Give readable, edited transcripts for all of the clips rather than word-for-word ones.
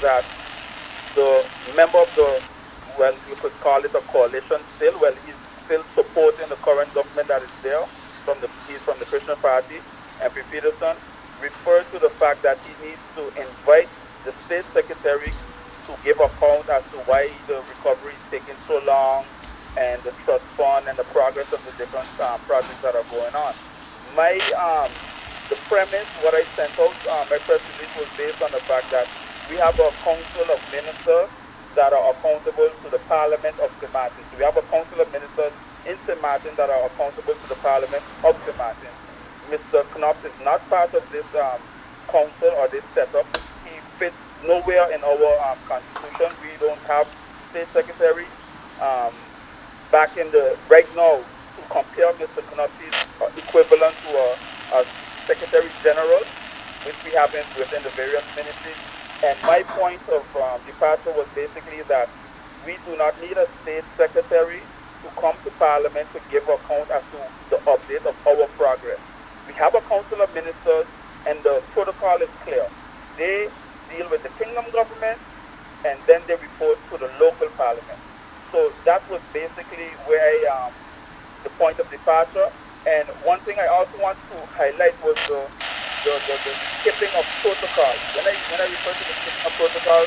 that the member of the, well, you could call it a coalition still. Well, he's still supporting the current government that is there. He's from the Christian Party, MP Peterson, referred to the fact that he needs to invite the state secretary to give account as to why the recovery is taking so long and the trust fund and the progress of the different projects that are going on. My the premise, what I sent out, my press release was based on the fact that we have a council of ministers that are accountable to the Parliament of St. Martin. So we have a council of ministers in St. Martin that are accountable to the Parliament of St. Martin. Mr. Knopf is not part of this council or this setup. He fits nowhere in our constitution. We don't have state secretary back in the right now to compare Mr. Knopf's equivalent to a secretary general, which we have within the various ministries. And my point of departure was basically that we do not need a state secretary to come to Parliament to give account as to the update of our progress. We have a council of ministers, and the protocol is clear. They deal with the kingdom government, and then they report to the local parliament. So that was basically where the point of departure. And one thing I also want to highlight was the skipping of protocol. When I refer to the skipping of protocol,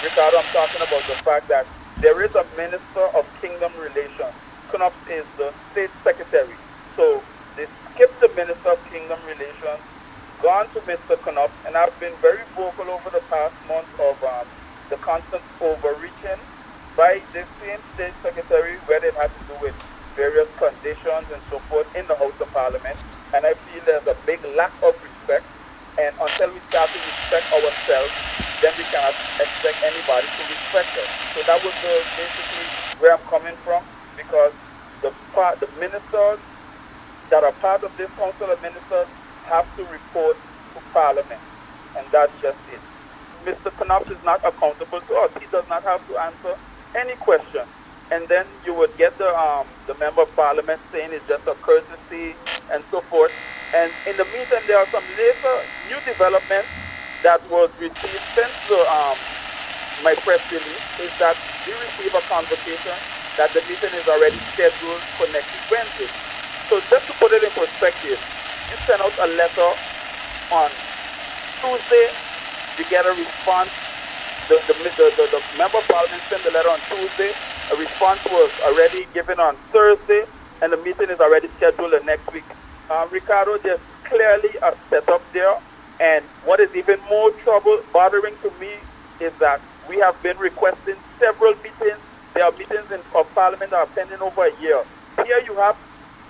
Ricardo, I'm talking about the fact that there is a minister of kingdom relations. Knopf is the state secretary. So they skipped the minister of kingdom relations, gone to Mr. Knopf, and I've been very vocal over the past month of the constant overreaching by this same state secretary, whether it has to do with various conditions and so forth in the House of Parliament. And I feel there's a big lack of respect. And until we start to respect ourselves, then we cannot expect anybody to respect us. So that was basically where I'm coming from, because the ministers that are part of this council of ministers have to report to Parliament. And that's just it. Mr. Knopf is not accountable to us. He does not have to answer any question. And then you would get the member of Parliament saying it's just a courtesy and so forth. And in the meantime, there are some later new developments that was received since my press release, is that we received a convocation that the meeting is already scheduled for next Wednesday. So just to put it in perspective, you send out a letter on Tuesday, you get a response. The member of Parliament sent the letter on Tuesday. A response was already given on Thursday, and the meeting is already scheduled the next week. Ricardo, there's clearly a setup there, and what is even more bothering to me is that we have been requesting several meetings. There are meetings of Parliament that are pending over a year. Here you have,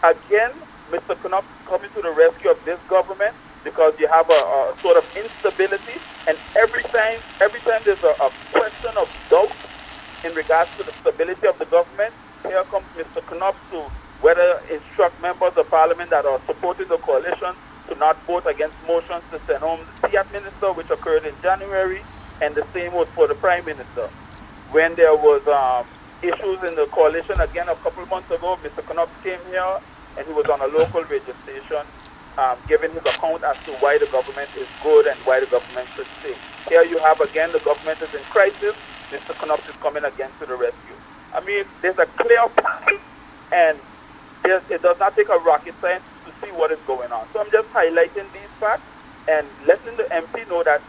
again, Mr. Knopf coming to the rescue of this government, because you have a sort of instability, and every time there's a question of doubt in regards to the stability of the government, here comes Mr. Knopf to whether instruct members of Parliament that are supporting the coalition to not vote against motions to send home the Fiat Minister, which occurred in January, and the same was for the Prime Minister. When there was issues in the coalition again a couple months ago, Mr. Knopf came here and he was on a local radio station giving his account as to why the government is good and why the government should stay. Here you have again the government is in crisis. Mr. Knopf is coming again to the rescue. I mean, there's a clear plan, and it does not take a rocket science to see what is going on. So I'm just highlighting these facts and letting the MP know that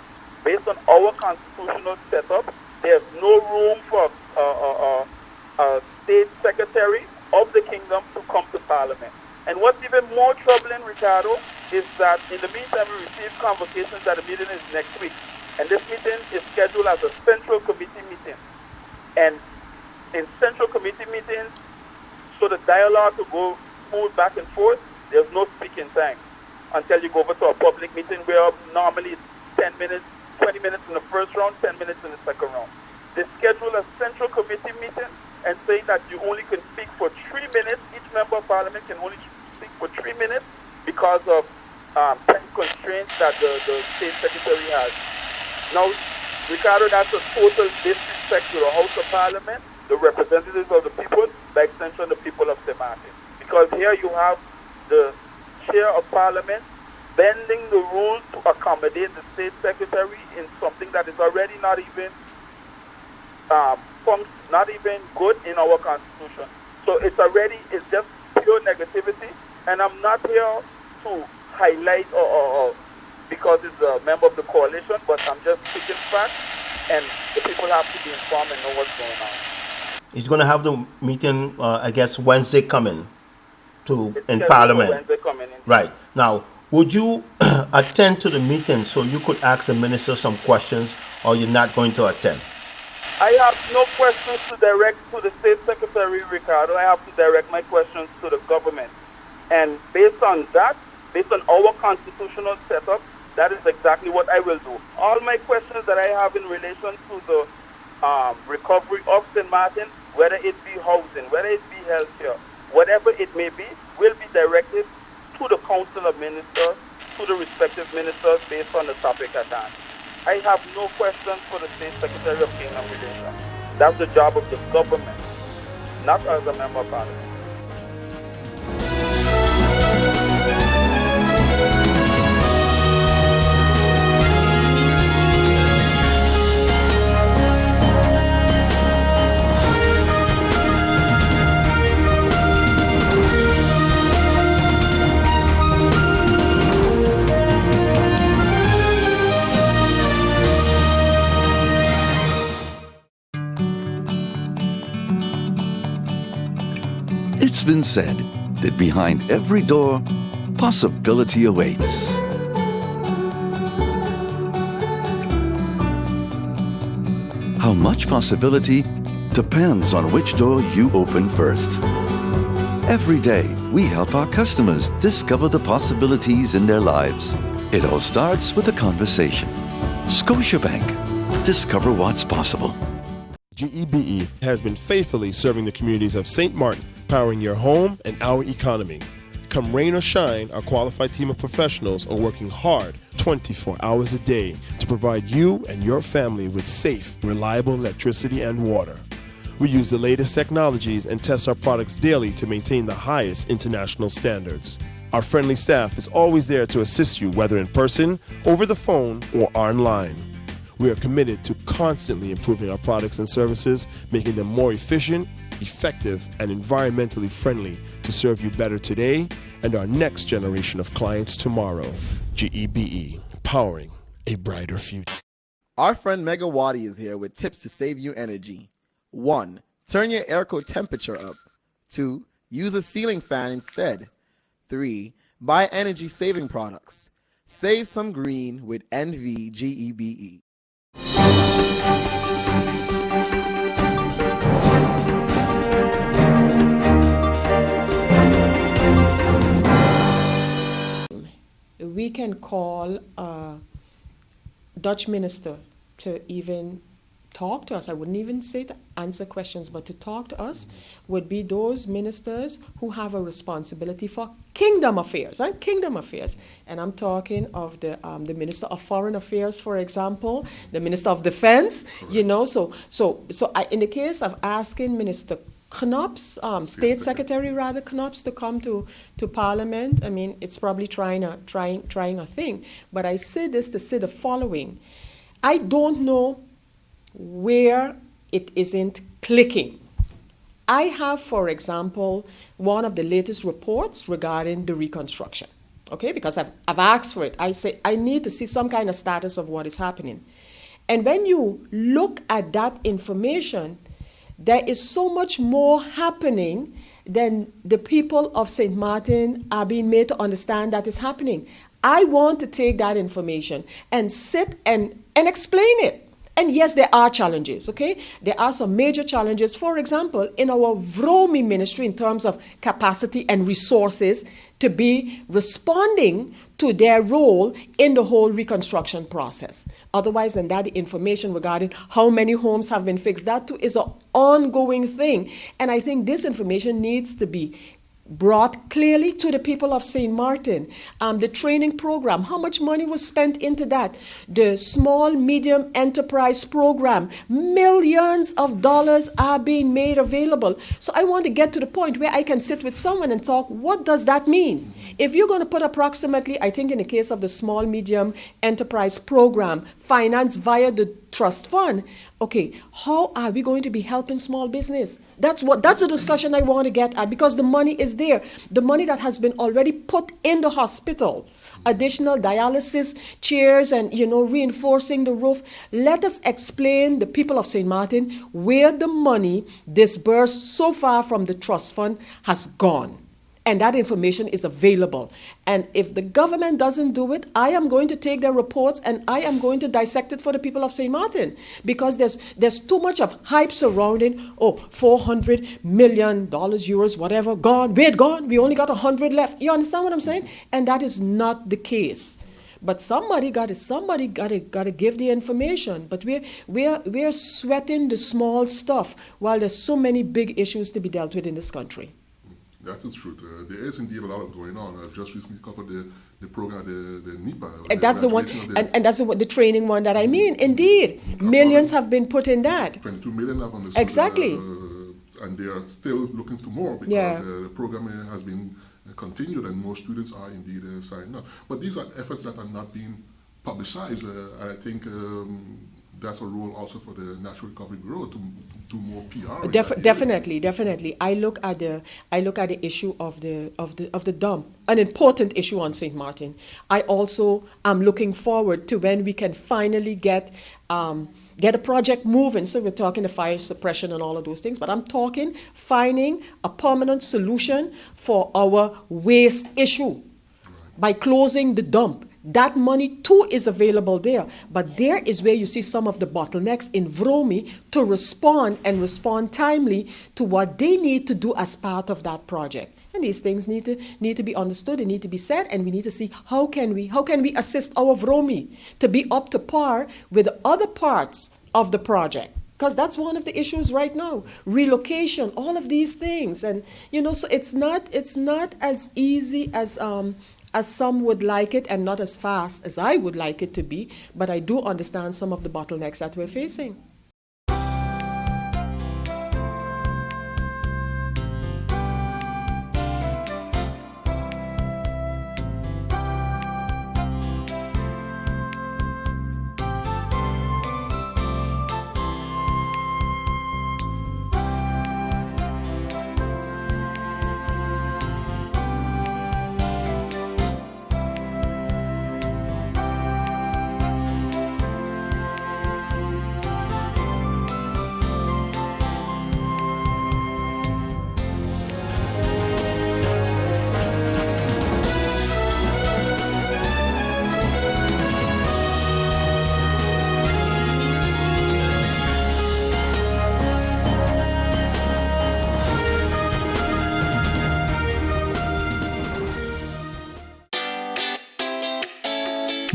based on our constitutional setup, there's no room for a state secretary of the kingdom to come to Parliament. And what's even more troubling, Ricardo, is that in the meantime we received convocations that the meeting is next week. And this meeting is scheduled as a central committee meeting. And in central committee meetings, so the dialogue to go smooth back and forth, there's no speaking time until you go over to a public meeting where normally it's 10 minutes, 20 minutes in the first round, 10 minutes in the second round. They schedule a central committee meeting and saying that you only can speak for 3 minutes. Each member of Parliament can only speak for 3 minutes because of time constraints that the state secretary has. Now, Ricardo, that's a total disrespect to the House of Parliament, the representatives of the people, by extension the people of St. Martin. Because here you have the chair of Parliament bending the rules to accommodate the state secretary in something that is already not even not even good in our constitution. So it's just pure negativity, and I'm not here to highlight or because it's a member of the coalition, but I'm just speaking facts, and the people have to be informed and know what's going on. He's going to have the meeting, I guess, Wednesday coming in It's Parliament. Wednesday coming in. Right. Now, would you attend to the meeting so you could ask the minister some questions, or you're not going to attend? I have no questions to direct to the State Secretary, Ricardo. I have to direct my questions to the government. And based on that, based on our constitutional setup, that is exactly what I will do. All my questions that I have in relation to the recovery of St. Martin, whether it be housing, whether it be healthcare, whatever it may be, will be directed to the Council of Ministers, to the respective ministers based on the topic at hand. I have no questions for the State Secretary of Kingdom Relations. That's the job of the government, not as a member of Parliament. It's been said that behind every door, possibility awaits. How much possibility depends on which door you open first. Every day, we help our customers discover the possibilities in their lives. It all starts with a conversation. Scotiabank. Discover what's possible. GEBE has been faithfully serving the communities of St. Martin, powering your home and our economy. Come rain or shine, our qualified team of professionals are working hard 24 hours a day to provide you and your family with safe, reliable electricity and water. We use the latest technologies and test our products daily to maintain the highest international standards. Our friendly staff is always there to assist you, whether in person, over the phone, or online. We are committed to constantly improving our products and services, making them more efficient, effective, and environmentally friendly to serve you better today and our next generation of clients tomorrow. GEBE, powering a brighter future. Our friend Megawati is here with tips to save you energy. 1. Turn your airco temperature up. 2. Use a ceiling fan instead. 3. Buy energy-saving products. Save some green with NVGEBE. We can call a Dutch minister to even talk to us. I wouldn't even say to answer questions, but to talk to us would be those ministers who have a responsibility for kingdom affairs, kingdom affairs. And I'm talking of the Minister of Foreign Affairs, for example, the Minister of Defense, you know. So in the case of asking Minister Knops, State Secretary rather Knops, to come to Parliament, I mean, it's probably trying a thing. But I say this to say the following: I don't know where it isn't clicking. I have, for example, one of the latest reports regarding the reconstruction, okay? Because I've asked for it. I say I need to see some kind of status of what is happening. And when you look at that information, there is so much more happening than the people of St. Martin are being made to understand that is happening. I want to take that information and sit and explain it. And yes, there are challenges, okay? There are some major challenges, for example, in our VROMI ministry in terms of capacity and resources to be responding to their role in the whole reconstruction process. Otherwise than that, the information regarding how many homes have been fixed, that too is an ongoing thing. And I think this information needs to be brought clearly to the people of St. Martin. The training program, how much money was spent into that? The small, medium enterprise program, millions of dollars are being made available. So I want to get to the point where I can sit with someone and talk, what does that mean? If you're going to put approximately, I think in the case of the small, medium enterprise program, finance via the trust fund, okay, how are we going to be helping small business? That's a discussion I want to get at, because the money is there. The money that has been already put in the hospital, additional dialysis chairs and, reinforcing the roof. Let us explain the people of St. Martin where the money disbursed so far from the trust fund has gone. And that information is available. And if the government doesn't do it, I am going to take their reports and I am going to dissect it for the people of St. Martin. Because there's too much of hype surrounding, $400 million, euros, whatever, gone. Where it gone? We only got 100 left. You understand what I'm saying? And that is not the case. But somebody got to give the information. But we're sweating the small stuff while there's so many big issues to be dealt with in this country. That is true. There is indeed a lot going on. I've just recently covered the program, the NEPA. And that's the one, and that's the training one that I mean. Indeed, millions have been put in that. 22 million have understood. Exactly. And they are still looking for more because the program has been continued and more students are indeed signed up. But these are efforts that are not being publicized. I think that's a role also for the National Recovery Bureau to do more PR. Definitely. I look at the issue of the dump, an important issue on St. Martin. I also am looking forward to when we can finally get a project moving. So we're talking the fire suppression and all of those things, but I'm talking finding a permanent solution for our waste issue by closing the dump. That money too is available there, but there is where you see some of the bottlenecks in Vromi to respond timely to what they need to do as part of that project. And these things need to be understood, they need to be said, and we need to see how can we assist our Vromi to be up to par with the other parts of the project. Because that's one of the issues right now, relocation, all of these things, and so it's not as easy as some would like it, and not as fast as I would like it to be, but I do understand some of the bottlenecks that we're facing.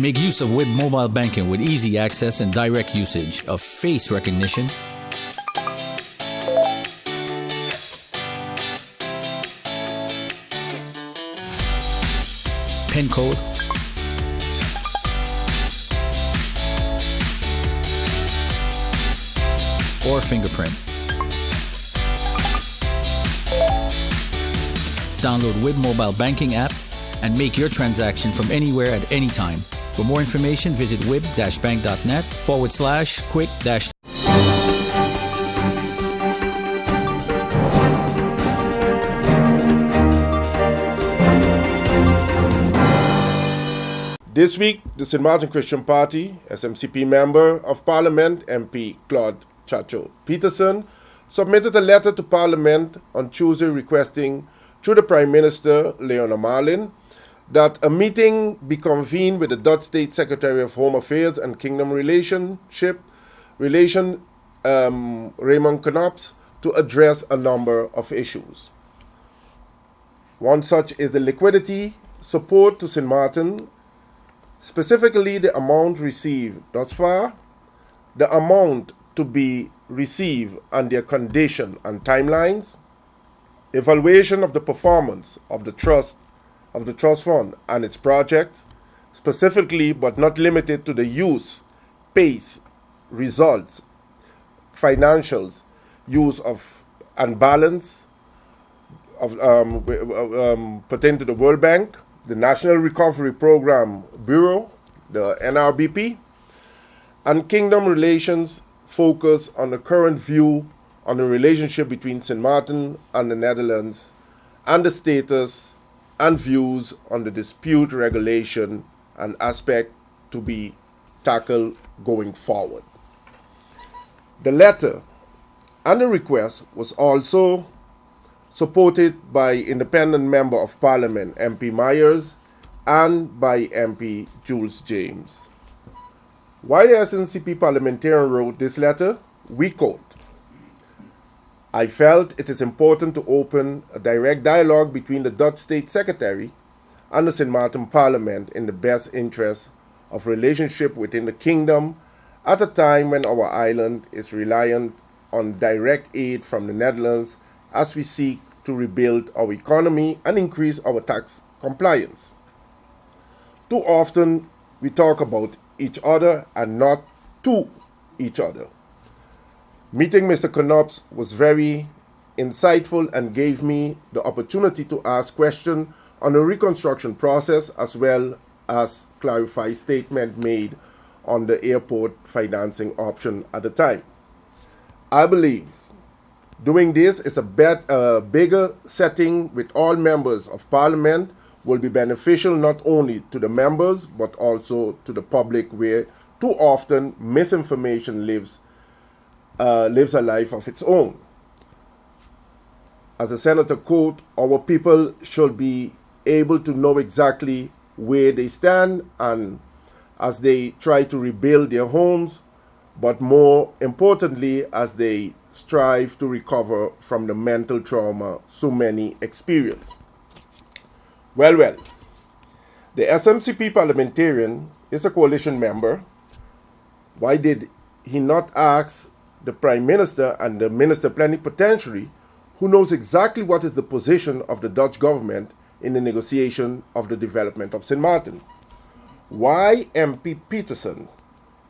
Make use of WIB mobile banking with easy access and direct usage of face recognition, PIN code, or fingerprint. Download WIB mobile banking app and make your transaction from anywhere at any time. For more information, visit wib-bank.net/quick- This week, the St. Martin Christian Party, SMCP Member of Parliament, MP Claude Chacho Peterson, submitted a letter to Parliament on Tuesday requesting, through the Prime Minister, Leona Marlin, that a meeting be convened with the Dutch State Secretary of Home Affairs and Kingdom Raymond Knops, to address a number of issues. One such is the liquidity support to St. Martin, specifically the amount received thus far, the amount to be received and their condition and timelines, evaluation of the performance of the trust fund and its projects, specifically but not limited to the use, pace, results, financials, use of and balance of pertaining to the World Bank, the National Recovery Program Bureau, the NRBP, and Kingdom relations focus on the current view on the relationship between St. Martin and the Netherlands and the status and views on the dispute regulation and aspect to be tackled going forward. The letter and the request was also supported by independent Member of Parliament MP Myers and by MP Jules James. Why the SNCP parliamentarian wrote this letter, we quote, "I felt it is important to open a direct dialogue between the Dutch State Secretary and the St. Martin Parliament in the best interest of relationship within the Kingdom at a time when our island is reliant on direct aid from the Netherlands as we seek to rebuild our economy and increase our tax compliance. Too often we talk about each other and not to each other. Meeting Mr. Knops was very insightful and gave me the opportunity to ask questions on the reconstruction process as well as clarify statement made on the airport financing option at the time. I believe doing this is a bigger setting with all members of Parliament will be beneficial not only to the members but also to the public, where too often misinformation lives a life of its own. As the Senator quote, our people should be able to know exactly where they stand and as they try to rebuild their homes, but more importantly, as they strive to recover from the mental trauma so many experience. Well, the SMCP parliamentarian is a coalition member. Why did he not ask the Prime Minister and the Minister Plenipotentiary, who knows exactly what is the position of the Dutch government in the negotiation of the development of St. Martin? Why MP Peterson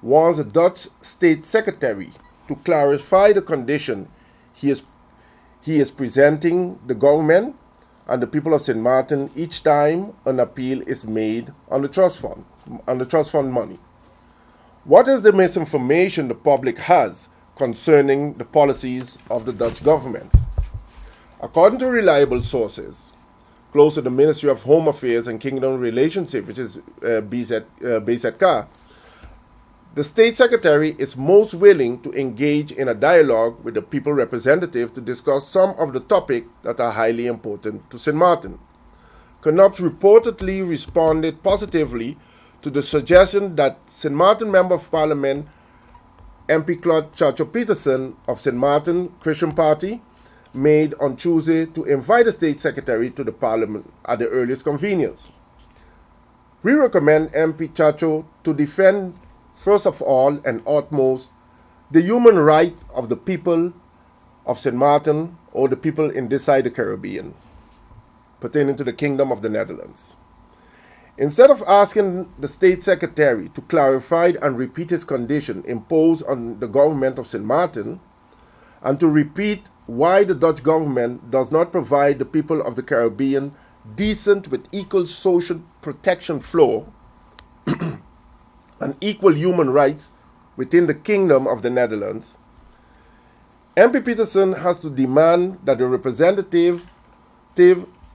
wants the Dutch State Secretary to clarify the condition he is presenting the government and the people of St. Martin each time an appeal is made on the trust fund money? What is the misinformation the public has concerning the policies of the Dutch government? According to reliable sources close to the Ministry of Home Affairs and Kingdom Relationship, which is BZK, the State Secretary is most willing to engage in a dialogue with the people representative to discuss some of the topics that are highly important to St. Martin. Knops reportedly responded positively to the suggestion that St. Martin Member of Parliament MP Claude Chacho Peterson of St. Martin Christian Party made on Tuesday to invite the State Secretary to the Parliament at the earliest convenience. We recommend MP Chacho to defend, first of all and utmost, the human right of the people of St. Martin or the people in this side of the Caribbean, pertaining to the Kingdom of the Netherlands. Instead of asking the State Secretary to clarify and repeat his condition imposed on the government of St. Martin, and to repeat why the Dutch government does not provide the people of the Caribbean decent with equal social protection floor and equal human rights within the Kingdom of the Netherlands, MP Peterson has to demand that the representative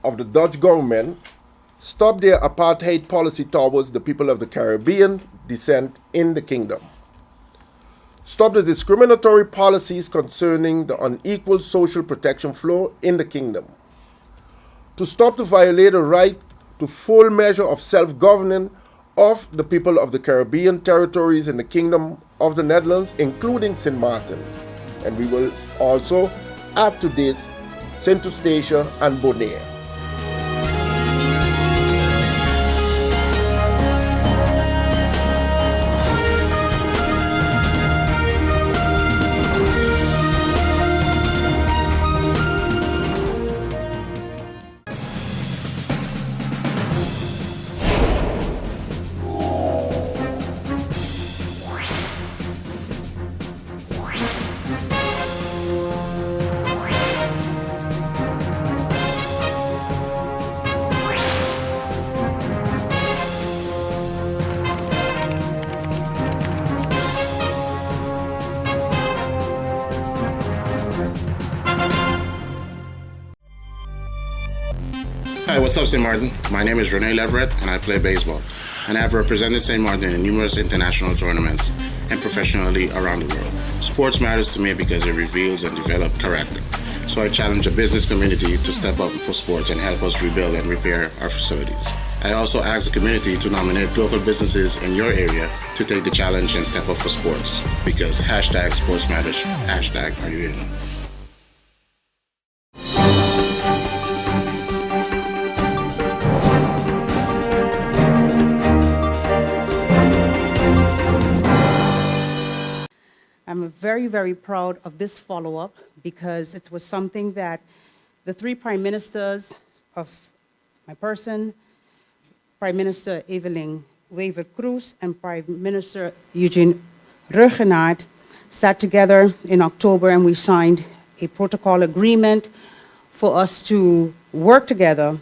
of the Dutch government stop their apartheid policy towards the people of the Caribbean descent in the Kingdom. Stop the discriminatory policies concerning the unequal social protection floor in the Kingdom. To stop the violated right to full measure of self-governing of the people of the Caribbean territories in the Kingdom of the Netherlands, including St. Martin. And we will also add to this Saint Eustatia and Bonaire. Hi, what's up, St. Martin? My name is Rene Leverett, and I play baseball. And I've represented St. Martin in numerous international tournaments and professionally around the world. Sports matters to me because it reveals and develops character. So I challenge the business community to step up for sports and help us rebuild and repair our facilities. I also ask the community to nominate local businesses in your area to take the challenge and step up for sports. Because hashtag sports matters, hashtag are you in? I'm very, very proud of this follow-up because it was something that the three prime ministers of my person, Prime Minister Evelyn Wever Cruz and Prime Minister Eugene Ruggenaard, sat together in October and we signed a protocol agreement for us to work together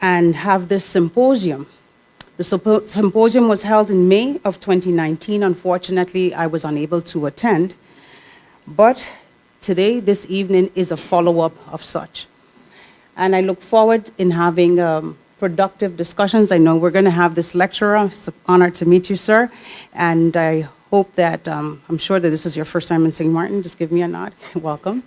and have this symposium. The symposium was held in May of 2019. Unfortunately, I was unable to attend, but today, this evening, is a follow-up of such. And I look forward in having productive discussions. I know we're going to have this lecturer. It's an honor to meet you, sir. And I hope that, I'm sure that this is your first time in St. Martin. Just give me a nod. Welcome.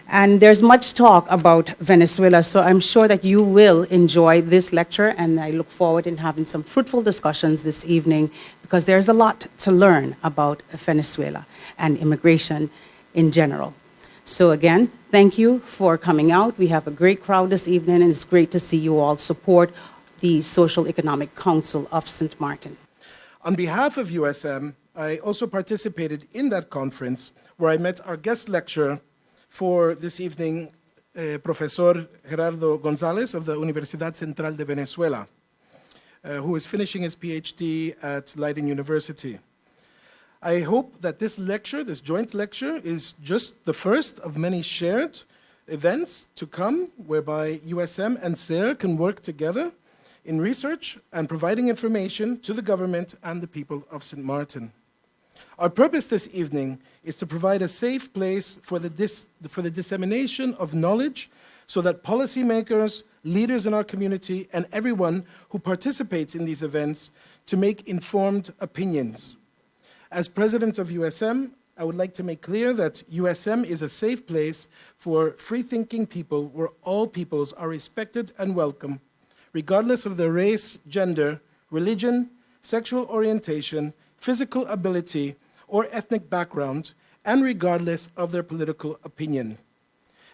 And there's much talk about Venezuela, so I'm sure that you will enjoy this lecture, and I look forward in having some fruitful discussions this evening because there's a lot to learn about Venezuela and immigration in general. So again, thank you for coming out. We have a great crowd this evening, and it's great to see you all support the Social Economic Council of St. Martin. On behalf of USM, I also participated in that conference where I met our guest lecturer for this evening, Professor Gerardo Gonzalez of the Universidad Central de Venezuela, who is finishing his PhD at Leiden University. I hope that this lecture, this joint lecture, is just the first of many shared events to come whereby USM and SER can work together in research and providing information to the government and the people of St. Martin. Our purpose this evening is to provide a safe place for the dissemination of knowledge so that policymakers, leaders in our community, and everyone who participates in these events to make informed opinions. As president of USM, I would like to make clear that USM is a safe place for free-thinking people where all peoples are respected and welcome, regardless of their race, gender, religion, sexual orientation, physical ability, or ethnic background, and regardless of their political opinion.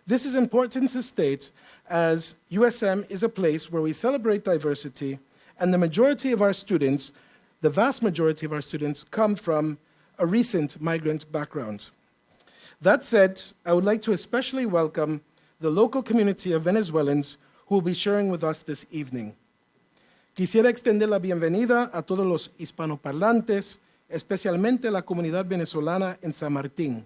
This is important to state as USM is a place where we celebrate diversity, and the majority of our students, the vast majority of our students, come from a recent migrant background. That said, I would like to especially welcome the local community of Venezuelans who will be sharing with us this evening. Quisiera extender la bienvenida a todos los hispanoparlantes, especialmente la comunidad venezolana en San Martín.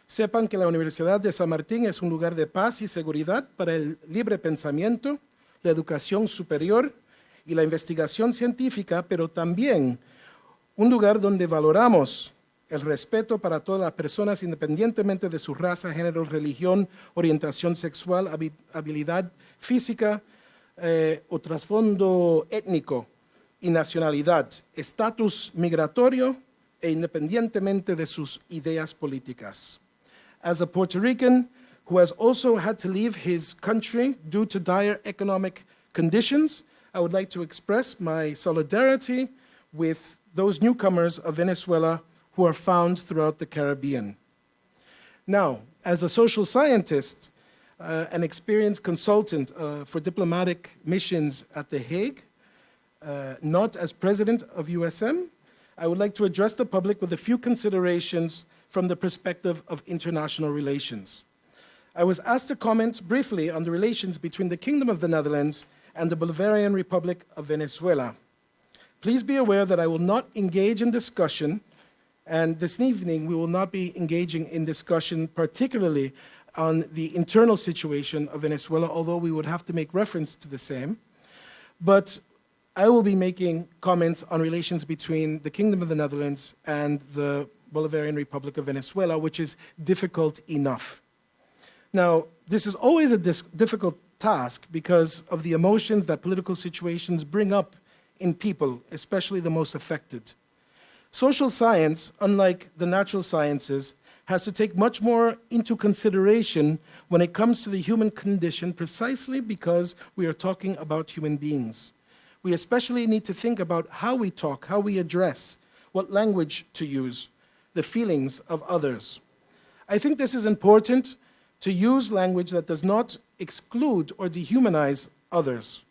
Sepan que la Universidad de San Martín es un lugar de paz y seguridad para el libre pensamiento, la educación superior y la investigación científica, pero también un lugar donde valoramos el respeto para todas las personas independientemente de su raza, género, religión, orientación sexual, habilidad física o trasfondo étnico y nacionalidad, estatus migratorio e independientemente de sus ideas políticas. As a Puerto Rican who has also had to leave his country due to dire economic conditions, I would like to express my solidarity with those newcomers of Venezuela who are found throughout the Caribbean. Now, as a social scientist, an experienced consultant for diplomatic missions at The Hague, not as president of USM, I would like to address the public with a few considerations from the perspective of international relations. I was asked to comment briefly on the relations between the Kingdom of the Netherlands and the Bolivarian Republic of Venezuela. Please be aware that I will not engage in discussion, and this evening we will not be engaging in discussion particularly on the internal situation of Venezuela, although we would have to make reference to the same. But I will be making comments on relations between the Kingdom of the Netherlands and the Bolivarian Republic of Venezuela, which is difficult enough. Now, this is always a difficult task because of the emotions that political situations bring up in people, especially the most affected. Social science, unlike the natural sciences, has to take much more into consideration when it comes to the human condition, precisely because we are talking about human beings. We especially need to think about how we talk, how we address, what language to use, the feelings of others. I think this is important, to use language that does not exclude or dehumanize others.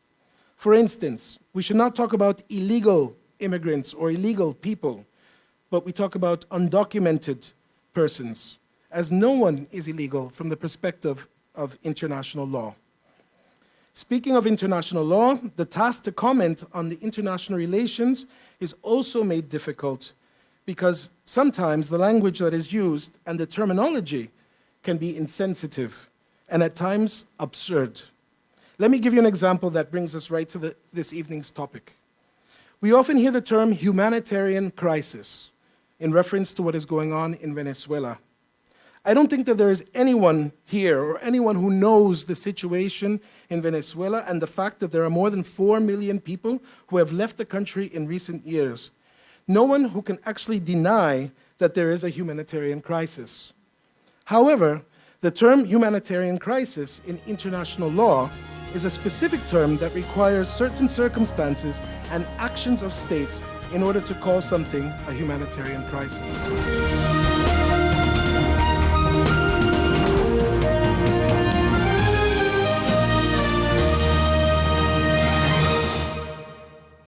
For instance, we should not talk about illegal immigrants or illegal people, but we talk about undocumented persons, as no one is illegal from the perspective of international law. Speaking of international law, the task to comment on the international relations is also made difficult because sometimes the language that is used and the terminology can be insensitive and at times absurd. Let me give you an example that brings us right to this evening's topic. We often hear the term humanitarian crisis in reference to what is going on in Venezuela. I don't think that there is anyone here or anyone who knows the situation in Venezuela and the fact that there are more than 4 million people who have left the country in recent years. No one who can actually deny that there is a humanitarian crisis. However, the term humanitarian crisis in international law is a specific term that requires certain circumstances and actions of states in order to call something a humanitarian crisis.